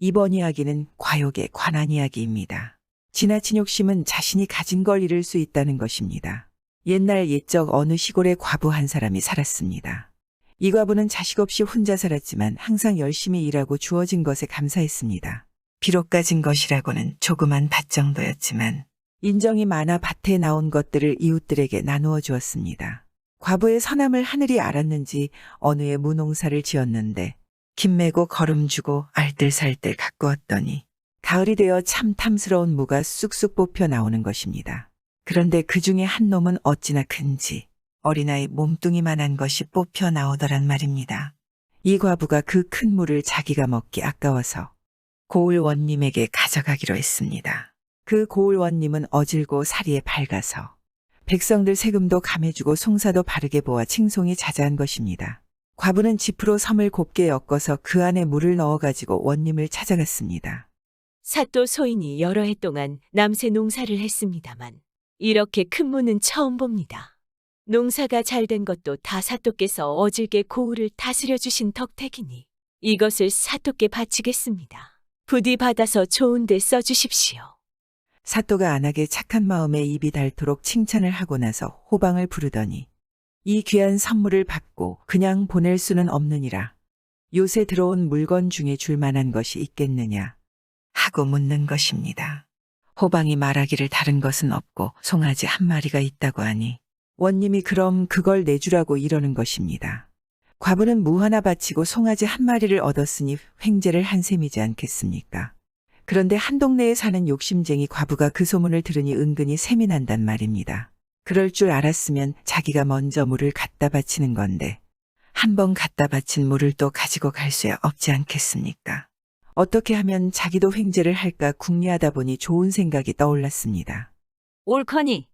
이번 이야기는 과욕에 관한 이야기입니다. 지나친 욕심은 자신이 가진 걸 잃을 수 있다는 것입니다. 옛날 옛적 어느 시골에 과부 한 사람이 살았습니다. 이 과부는 자식 없이 혼자 살았지만 항상 열심히 일하고 주어진 것에 감사했습니다. 비록 가진 것이라고는 조그만 밭 정도였지만 인정이 많아 밭에 나온 것들을 이웃들에게 나누어 주었습니다. 과부의 선함을 하늘이 알았는지 어느 해 무농사를 지었는데 김 메고 거름 주고 알뜰살뜰 가꾸었더니 가을이 되어 참 탐스러운 무가 쑥쑥 뽑혀 나오는 것입니다. 그런데 그 중에 한 놈은 어찌나 큰지 어린아이 몸뚱이만한 것이 뽑혀 나오더란 말입니다. 이 과부가 그 큰 무를 자기가 먹기 아까워서 고을원님에게 가져가기로 했습니다. 그 고을원님은 어질고 사리에 밝아서 백성들 세금도 감해주고 송사도 바르게 보아 칭송이 자자한 것입니다. 과부는 지프로 섬을 곱게 엮어서 그 안에 물을 넣어가지고 원님을 찾아갔습니다. 사또 소인이 여러 해 동안 남새 농사를 했습니다만 이렇게 큰 무는 처음 봅니다. 농사가 잘 된 것도 다 사또께서 어질게 고을을 다스려 주신 덕택이니 이것을 사또께 바치겠습니다. 부디 받아서 좋은 데 써주십시오. 사또가 안하게 착한 마음에 입이 닳도록 칭찬을 하고 나서 호방을 부르더니 이 귀한 선물을 받고 그냥 보낼 수는 없느니라. 요새 들어온 물건 중에 줄 만한 것이 있겠느냐 하고 묻는 것입니다. 호방이 말하기를 다른 것은 없고 송아지 한 마리가 있다고 하니 원님이 그럼 그걸 내주라고 이러는 것입니다. 과부는 무 하나 바치고 송아지 한 마리를 얻었으니 횡재를 한 셈이지 않겠습니까? 그런데 한 동네에 사는 욕심쟁이 과부가 그 소문을 들으니 은근히 셈이 난단 말입니다. 그럴 줄 알았으면 자기가 먼저 물을 갖다 바치는 건데 한 번 갖다 바친 물을 또 가지고 갈 수야 없지 않겠습니까? 어떻게 하면 자기도 횡재를 할까 궁리하다 보니 좋은 생각이 떠올랐습니다. 옳거니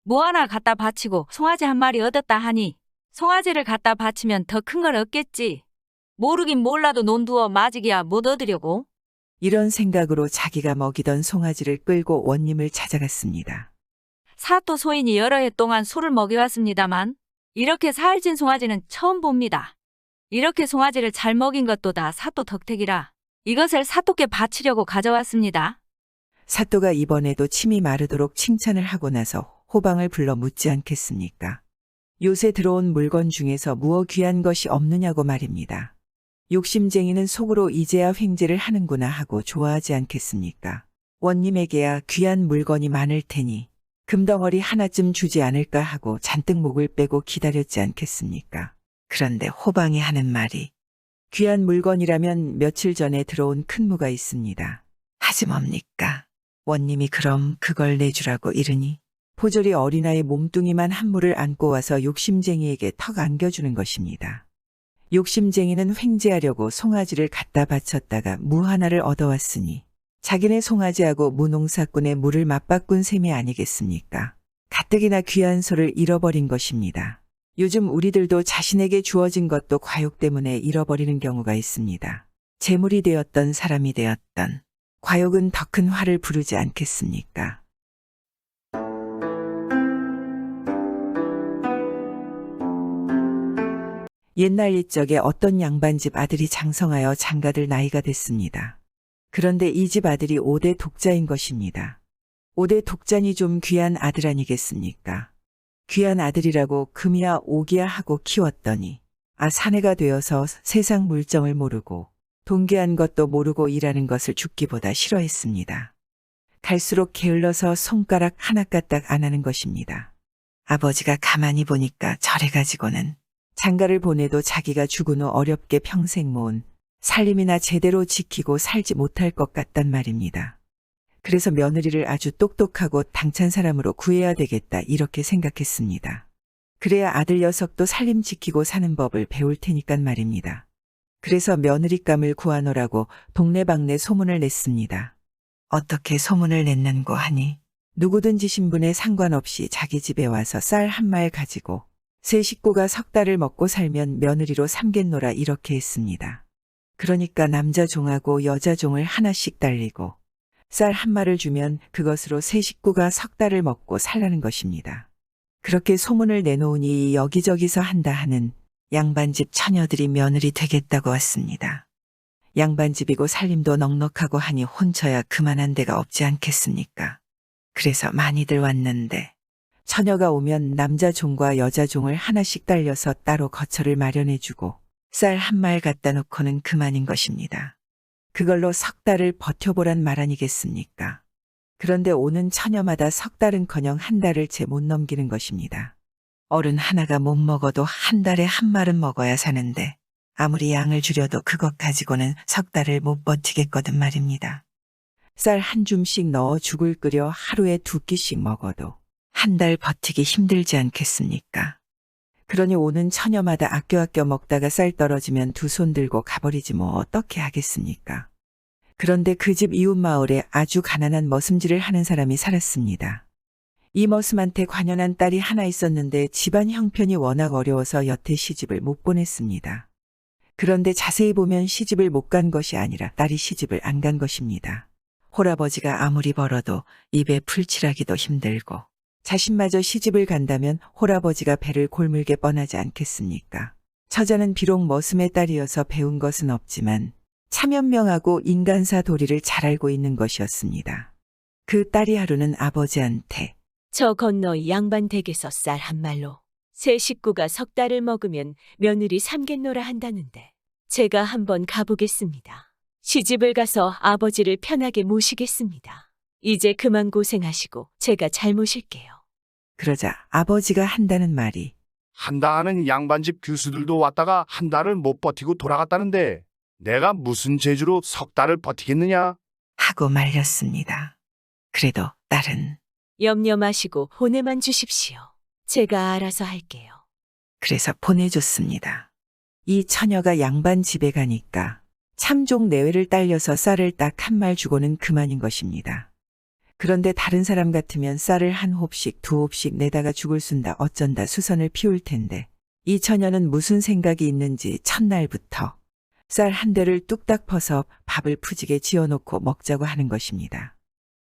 뭐 하나 갖다 바치고 송아지 한 마리 얻었다 하니 송아지를 갖다 바치면 더 큰 걸 얻겠지. 모르긴 몰라도 논두어 맞이기야 못 얻으려고. 이런 생각으로 자기가 먹이던 송아지를 끌고 원님을 찾아갔습니다. 사또 소인이 여러 해 동안 소를 먹여왔습니다만 이렇게 살찐 송아지는 처음 봅니다. 이렇게 송아지를 잘 먹인 것도 다 사또 덕택이라 이것을 사또께 바치려고 가져왔습니다. 사또가 이번에도 침이 마르도록 칭찬을 하고 나서 호방을 불러 묻지 않겠습니까? 요새 들어온 물건 중에서 무어 귀한 것이 없느냐고 말입니다. 욕심쟁이는 속으로 이제야 횡재를 하는구나 하고 좋아하지 않겠습니까? 원님에게야 귀한 물건이 많을 테니 금덩어리 하나쯤 주지 않을까 하고 잔뜩 목을 빼고 기다렸지 않겠습니까? 그런데 호방이 하는 말이 귀한 물건이라면 며칠 전에 들어온 큰 무가 있습니다. 하지 뭡니까? 원님이 그럼 그걸 내주라고 이르니 포졸이 어린아이 몸뚱이만 한 물을 안고 와서 욕심쟁이에게 턱 안겨주는 것입니다. 욕심쟁이는 횡재하려고 송아지를 갖다 바쳤다가 무 하나를 얻어왔으니 자기네 송아지하고 무농사꾼의 물을 맞바꾼 셈이 아니겠습니까? 가뜩이나 귀한 소를 잃어버린 것입니다. 요즘 우리들도 자신에게 주어진 것도 과욕 때문에 잃어버리는 경우가 있습니다. 재물이 되었던 사람이 되었던 과욕은 더 큰 화를 부르지 않겠습니까? 옛날 옛적에 어떤 양반집 아들이 장성하여 장가들 나이가 됐습니다. 그런데 이 집 아들이 5대 독자인 것입니다. 5대 독자니 좀 귀한 아들 아니겠습니까? 귀한 아들이라고 금이야 옥이야 하고 키웠더니 사내가 되어서 세상 물정을 모르고 동귀한 것도 모르고 일하는 것을 죽기보다 싫어했습니다. 갈수록 게을러서 손가락 하나 까딱 안 하는 것입니다. 아버지가 가만히 보니까 저래가지고는 장가를 보내도 자기가 죽은 후 어렵게 평생 모은 살림이나 제대로 지키고 살지 못할 것 같단 말입니다. 그래서 며느리를 아주 똑똑하고 당찬 사람으로 구해야 되겠다 이렇게 생각했습니다. 그래야 아들 녀석도 살림 지키고 사는 법을 배울 테니깐 말입니다. 그래서 며느리감을 구하노라고 동네방네 소문을 냈습니다. 어떻게 소문을 냈는고 하니 누구든지 신분에 상관없이 자기 집에 와서 쌀 한 말 가지고 세 식구가 석 달을 먹고 살면 며느리로 삼겠노라 이렇게 했습니다. 그러니까 남자 종하고 여자 종을 하나씩 달리고 쌀 한 말을 주면 그것으로 세 식구가 석 달을 먹고 살라는 것입니다. 그렇게 소문을 내놓으니 여기저기서 한다 하는 양반집 처녀들이 며느리 되겠다고 왔습니다. 양반집이고 살림도 넉넉하고 하니 혼처야 그만한 데가 없지 않겠습니까? 그래서 많이들 왔는데 처녀가 오면 남자 종과 여자 종을 하나씩 딸려서 따로 거처를 마련해주고 쌀 한 말 갖다 놓고는 그만인 것입니다. 그걸로 석 달을 버텨보란 말 아니겠습니까? 그런데 오는 처녀마다 석 달은커녕 한 달을 채 못 넘기는 것입니다. 어른 하나가 못 먹어도 한 달에 한 말은 먹어야 사는데 아무리 양을 줄여도 그것 가지고는 석 달을 못 버티겠거든 말입니다. 쌀 한 줌씩 넣어 죽을 끓여 하루에 2끼씩 먹어도 한 달 버티기 힘들지 않겠습니까? 그러니 오는 처녀마다 아껴 먹다가 쌀 떨어지면 두 손 들고 가버리지 뭐 어떻게 하겠습니까? 그런데 그 집 이웃 마을에 아주 가난한 머슴질을 하는 사람이 살았습니다. 이 머슴한테 관연한 딸이 하나 있었는데 집안 형편이 워낙 어려워서 여태 시집을 못 보냈습니다. 그런데 자세히 보면 시집을 못 간 것이 아니라 딸이 시집을 안 간 것입니다. 홀아버지가 아무리 벌어도 입에 풀칠하기도 힘들고 자신마저 시집을 간다면 홀아버지가 배를 골물게 뻔하지 않겠습니까? 처자는 비록 머슴의 딸이어서 배운 것은 없지만 참 현명하고 인간사 도리를 잘 알고 있는 것이었습니다. 그 딸이 하루는 아버지한테 저 건너 양반 댁에서 쌀 한 말로 세 식구가 석 달을 먹으면 며느리 삼겠노라 한다는데 제가 한번 가보겠습니다. 시집을 가서 아버지를 편하게 모시겠습니다. 이제 그만 고생하시고 제가 잘 모실게요. 그러자 아버지가 한다는 말이 한다 하는 양반집 교수들도 왔다가 한 달을 못 버티고 돌아갔다는데 내가 무슨 재주로 석 달을 버티겠느냐? 하고 말렸습니다. 그래도 딸은 염려 마시고 보내만 주십시오. 제가 알아서 할게요. 그래서 보내줬습니다. 이 처녀가 양반 집에 가니까 참종 내외를 딸려서 쌀을 딱 한 말 주고는 그만인 것입니다. 그런데 다른 사람 같으면 쌀을 한 홉씩 두 홉씩 내다가 죽을 순다 어쩐다 수선을 피울 텐데 이 처녀는 무슨 생각이 있는지 첫날부터 쌀 한 대를 뚝딱 퍼서 밥을 푸지게 지어놓고 먹자고 하는 것입니다.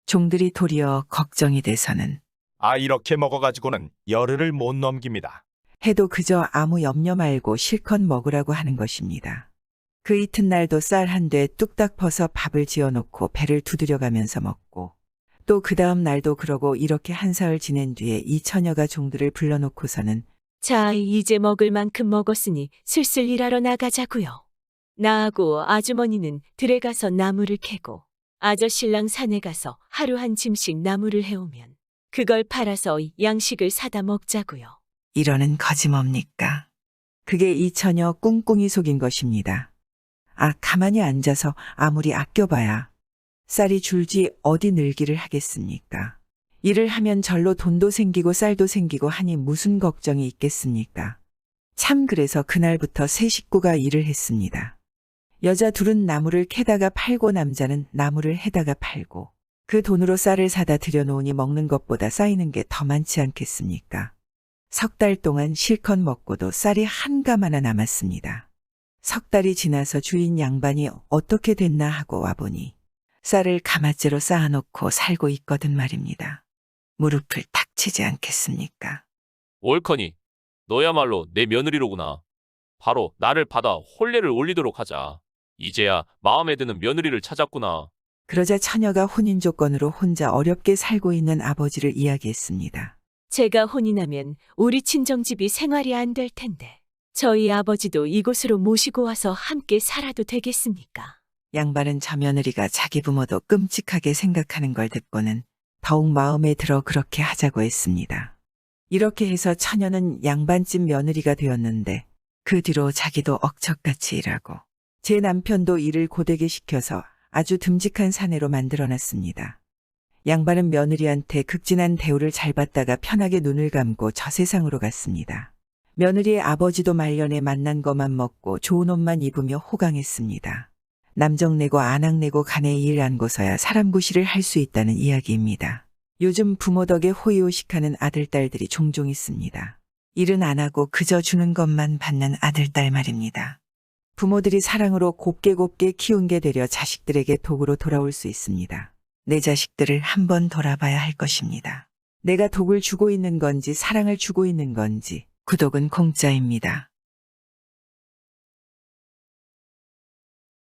종들이 도리어 걱정이 돼서는 이렇게 먹어가지고는 열흘을 못 넘깁니다. 해도 그저 아무 염려 말고 실컷 먹으라고 하는 것입니다. 그 이튿날도 쌀 한 대 뚝딱 퍼서 밥을 지어놓고 배를 두드려가면서 먹고 또 그 다음 날도 그러고 이렇게 한 사흘 지낸 뒤에 이 처녀가 종들을 불러놓고서는 자, 이제 먹을 만큼 먹었으니 슬슬 일하러 나가자고요. 나하고 아주머니는 들에 가서 나무를 캐고 아저씨랑 산에 가서 하루 한 짐씩 나무를 해오면 그걸 팔아서 양식을 사다 먹자고요. 이러는 거짓뭡니까? 그게 이 처녀 꿍꿍이 속인 것입니다. 가만히 앉아서 아무리 아껴봐야 쌀이 줄지 어디 늘기를 하겠습니까? 일을 하면 절로 돈도 생기고 쌀도 생기고 하니 무슨 걱정이 있겠습니까? 참 그래서 그날부터 세 식구가 일을 했습니다. 여자 둘은 나무를 캐다가 팔고 남자는 나무를 해다가 팔고 그 돈으로 쌀을 사다 들여놓으니 먹는 것보다 쌓이는 게 더 많지 않겠습니까? 석 달 동안 실컷 먹고도 쌀이 한 감 하나 남았습니다. 석 달이 지나서 주인 양반이 어떻게 됐나 하고 와보니 쌀을 가마째로 쌓아놓고 살고 있거든 말입니다. 무릎을 탁 치지 않겠습니까? 옳거니 너야말로 내 며느리로구나. 바로 나를 받아 혼례를 올리도록 하자. 이제야 마음에 드는 며느리를 찾았구나. 그러자 처녀가 혼인 조건으로 혼자 어렵게 살고 있는 아버지를 이야기했습니다. 제가 혼인하면 우리 친정집이 생활이 안 될 텐데 저희 아버지도 이곳으로 모시고 와서 함께 살아도 되겠습니까? 양반은 저 며느리가 자기 부모도 끔찍하게 생각하는 걸 듣고는 더욱 마음에 들어 그렇게 하자고 했습니다. 이렇게 해서 처녀는 양반집 며느리가 되었는데 그 뒤로 자기도 억척같이 일하고 제 남편도 일을 고되게 시켜서 아주 듬직한 사내로 만들어놨습니다. 양반은 며느리한테 극진한 대우를 잘 받다가 편하게 눈을 감고 저 세상으로 갔습니다. 며느리의 아버지도 말년에 만난 것만 먹고 좋은 옷만 입으며 호강했습니다. 남정내고 아낙내고 간에 일 안 고서야 사람 구실을 할 수 있다는 이야기입니다. 요즘 부모 덕에 호의호식하는 아들, 딸들이 종종 있습니다. 일은 안 하고 그저 주는 것만 받는 아들, 딸 말입니다. 부모들이 사랑으로 곱게 키운 게 되려 자식들에게 독으로 돌아올 수 있습니다. 내 자식들을 한번 돌아봐야 할 것입니다. 내가 독을 주고 있는 건지 사랑을 주고 있는 건지 그 독은 공짜입니다.